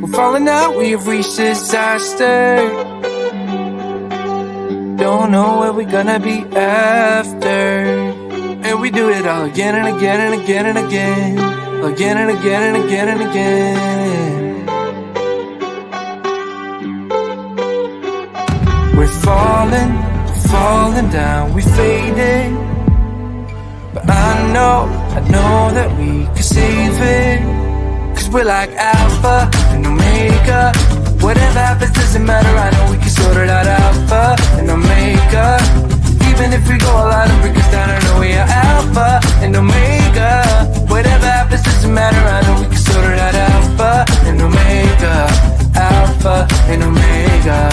We're falling out, we have reached disaster. Don't know where we're gonna be after. And we do it all again and again and again and again. Again and again and again and again. We're falling down, we fading. But I know that we can save it. Cause we're like alpha and omega. Whatever happens doesn't matter, I know we can sort it out. Alpha and omega. Even if we go all out and break us down, I know we are alpha and omega. Whatever happens doesn't matter, I know we can sort it out. Alpha and omega. Alpha and omega.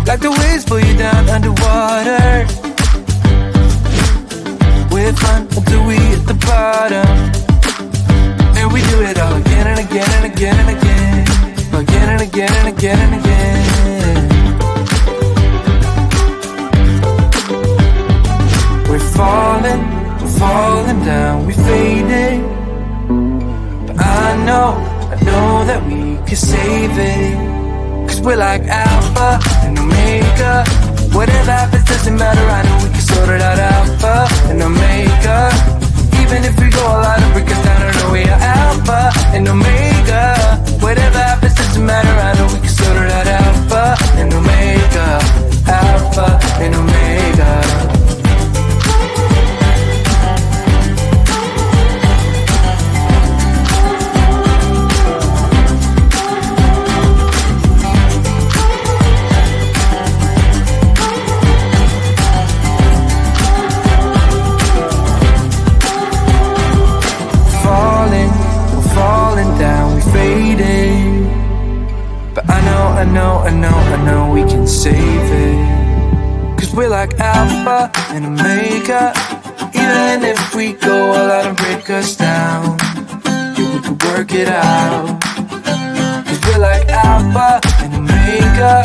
Like the waves pull you down underwater. We're fun until we hit the bottom. And we do it all again and again and again and again. Again and again and again and again. We're falling down, we fading. But I know that we can save it. Cause we're like alpha and omega. Whatever happens doesn't matter, I know we can sort it out. Alpha and omega. Even if we go all out and break us down, I know we are alpha and omega. Whatever happens doesn't matter, I know we can sort it out. Alpha and omega. Alpha and omega. I know we can save it. Cause we're like alpha and omega. Even if we go all out and break us down, we can work it out. Cause we're like alpha and omega.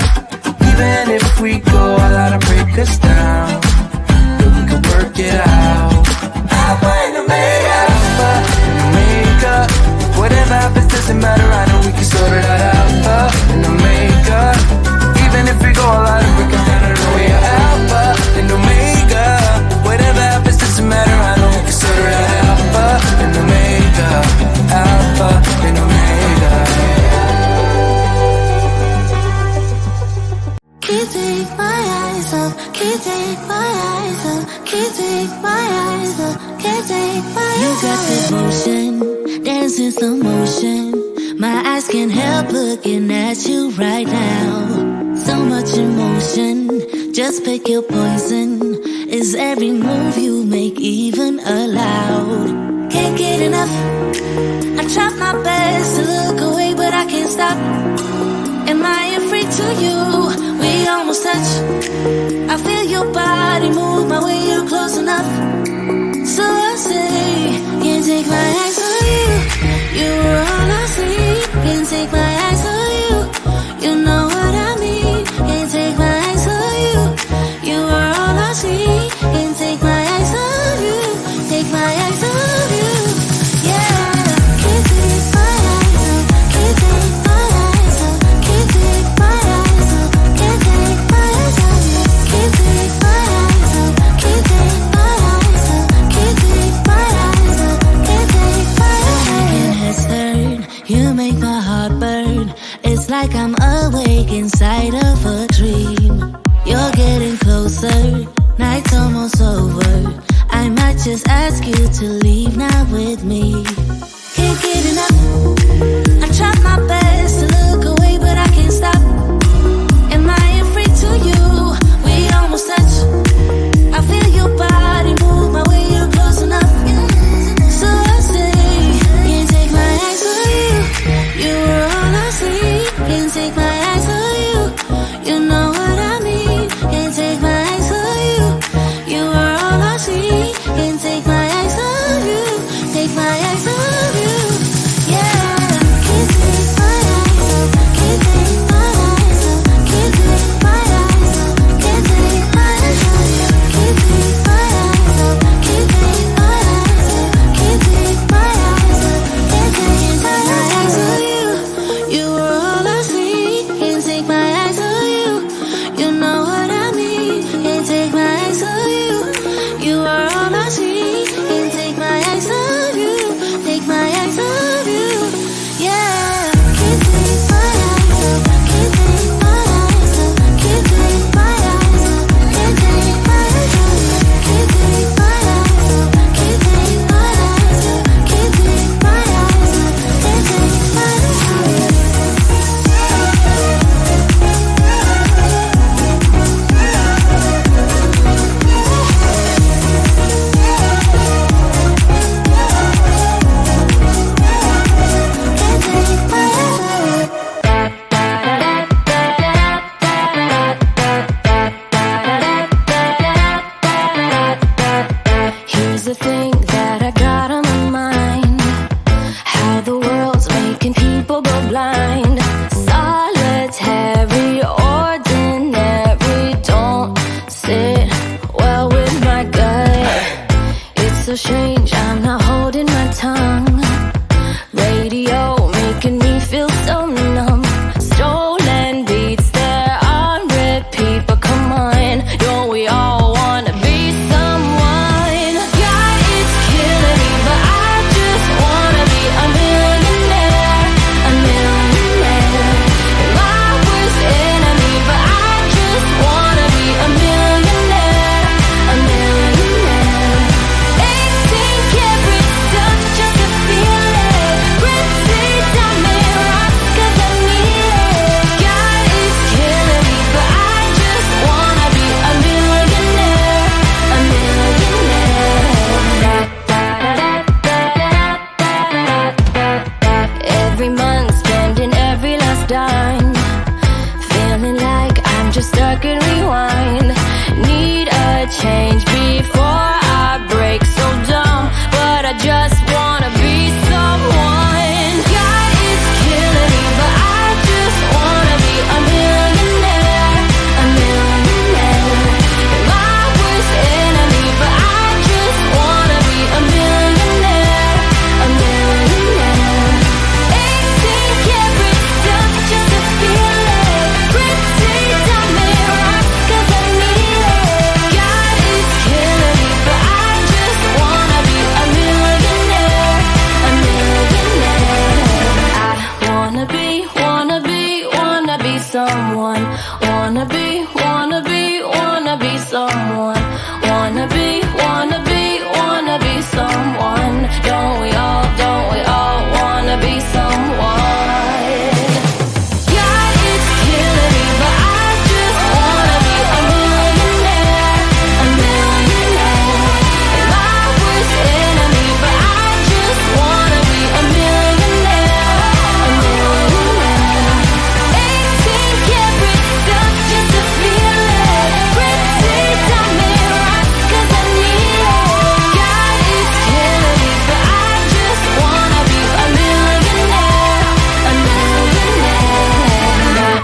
Even if we go all out and break us down, we can work it out. Alpha and omega. Alpha and omega. Whatever happens doesn't matter, I know we can sort it out. Alpha and omega. Even if we go all out and break it down, I know we are alpha and omega. Whatever happens doesn't matter, I know we can sort it out. Alpha and omega. Alpha and omega. Can't take my eyes off, can't take my eyes off, can't take my eyes off, can't take my eyes off. You got that motion, dance in slow motion. My eyes can't help looking at you right now. So much emotion, just pick your poison. Is every move you make even allowed? Can't get enough. I try my best to look away, but I can't stop. Am I afraid to you? We almost touch. I feel your body move my way, you're close enough. So I say, can't take my eyes on you. You were all I see. Can't take my eyes on you. You know what I mean. Can't take my eyes on you. You were all I see. Can't take my eyes on you. Take my eyes on you. Yeah. Can't take my eyes off. Can't take my eyes off. Can't take my eyes off. Can't take my eyes on you. Can't take my eyes off. Can't take my eyes off. Can't take my eyes off. Can't take my eyes off. Second head turn, you make my heart burn. It's like I'm awake inside of a dream. You're getting closer, night's almost over. I might just ask you to leave now with me. Can't get enough. I try my best to look away, but I can't stop. Am I afraid to you? We almost touch. I feel your body move my way, you're close enough. So I say, can't take my eyes on you. You were all I see. Can't take my eyes on you. You know what I mean. Can't take my eyes on you. You were all I see. Can't take my eyes on you. Take my eyes on you. Yeah. Can't take my eyes off. Can't take my eyes off. Can't take my eyes off. Can't take my eyes on you. Can't take my eyes off. Can't take my eyes off. Can't take my eyes off. Can't take change, I'm not holding my tongue. Radio making me feel so numb. Stolen beats, they're on repeat. But come on, don't we all wanna be someone? God, it's killing me, but I just wanna be a millionaire. A millionaire. My worst enemy, but I just wanna be a millionaire. A millionaire. 18 karat stuff just to feel it. Ritzy diamond rocks 'cause I need it. God, it's killing me, but I just wanna be a millionaire. A millionaire. Every month spending every last dime. Feeling like I'm just stuck in rewind. Need a change before I break. So dumb, but I just wanna be someone. God, it's killing me, but I just wanna be a millionaire. A millionaire. My worst enemy, but I just wanna be a millionaire. A millionaire. 18 karat stuff just to feel it. Ritzy diamond rocks 'cause I need it. God, it's killing me, but I just wanna be a millionaire. A millionaire. I wanna be someone. Wanna be someone. Wanna be someone. Don't we all wanna be someone? God, it's killing me, but I just wanna be a millionaire. A millionaire. My worst enemy, but I just wanna be a millionaire. A millionaire. 18 karat stuff just to feel it. Ritzy diamond rocks 'cause I need it. God, it's killing me, but I just wanna be a millionaire. A millionaire.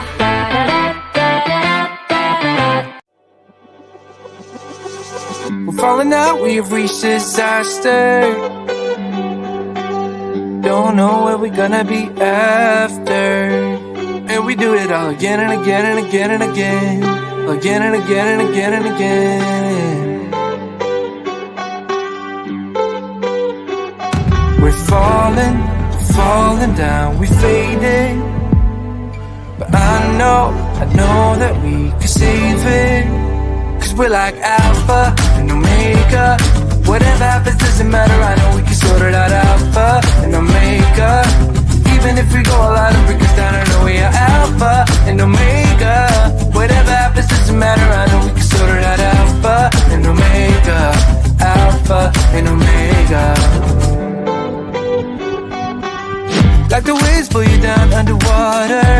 We're falling out, we have reached disaster. Don't know where we're gonna be after. And we do it all again and again and again and again. Again and again and again and again. We're falling down, we fading. But I know that we can save it. 'Cause we're like alpha and omega. Whatever happens doesn't matter, I know we can sort it out. Alpha and omega. Even if we go all out and break us down, I know we are alpha and omega. Whatever happens doesn't matter, I know we can sort it out. Alpha and omega. Alpha and omega. Like the waves pull you down underwater.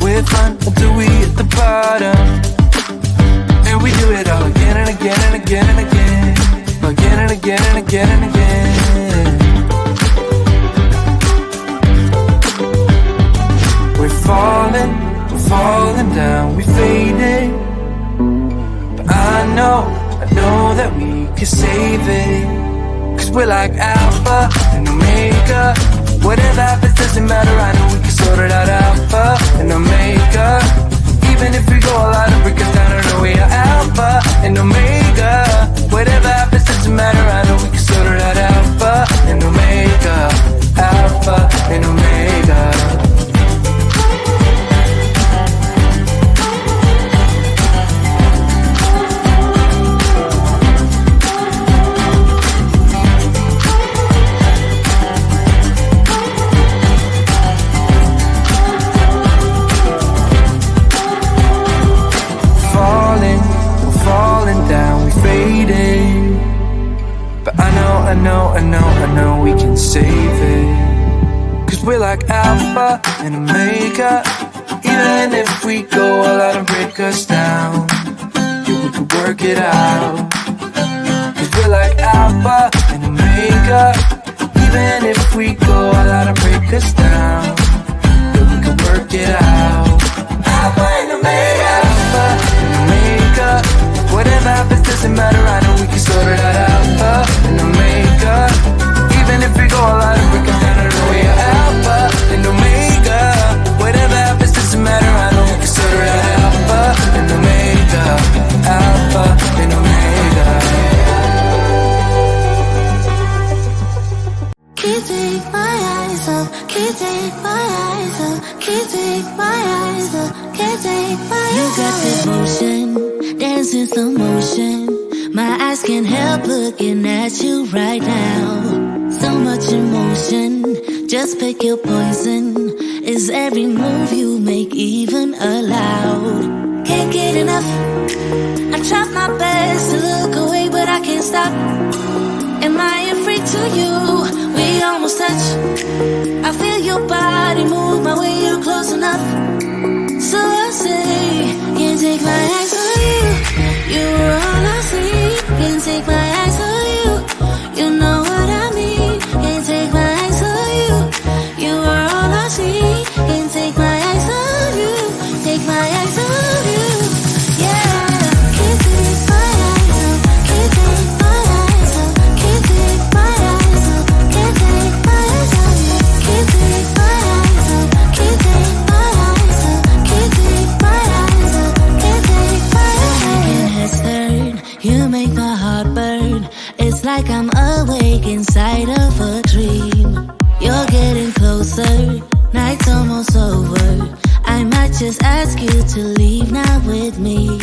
We're fun until we hit the bottom. And we do it all again and again and again and again. Again and again and again and again. We're falling down, we fading. But I know that we can save it. 'Cause we're like alpha and omega. Whatever happens doesn't matter, I know we can sort it out. Alpha and omega. Even if we go all out and break us down, I know we are alpha and omega. Whatever happens doesn't matter, I know we can sort it out. Alpha and omega. Alpha and omega. Falling down, we fading. But I know we can save it. 'Cause we're like alpha and omega. Even if we go all out and break us down, yeah, we can work it out. 'Cause we're like alpha and omega. Even if we go all out and break us down, yeah, we can work it out. Alpha and omega. Alpha and omega. Whatever happens doesn't matter, I know we can sort take my eyes off, can't take my eyes off. You got devotion, dancing slow motion. My eyes can't help looking at you right now. So much emotion, just pick your poison. Is every move you make even allowed? Can't get enough. I try my best to look away, but I can't stop. Am I a freak to you? We almost touch. I feel your body move my way, you're close enough. So I say, can't take my eyes on you. You were all I see. Can't take my eyes on you. You know what I mean. Can't take my eyes on you. You were all I see. Can't take my eyes on you. Take my eyes on you. Yeah. Can't take my eyes off. Can't take my eyes off. Can't take my eyes off. Can't take my eyes off you. Can't take my eyes off. Can't take my eyes off. Can't take my eyes off. Can't take my eyes off. Making heads turn, you make my heart burn. It's like I'm awake inside of a dream. You're getting closer, night's almost over. I might just ask you to leave now with me.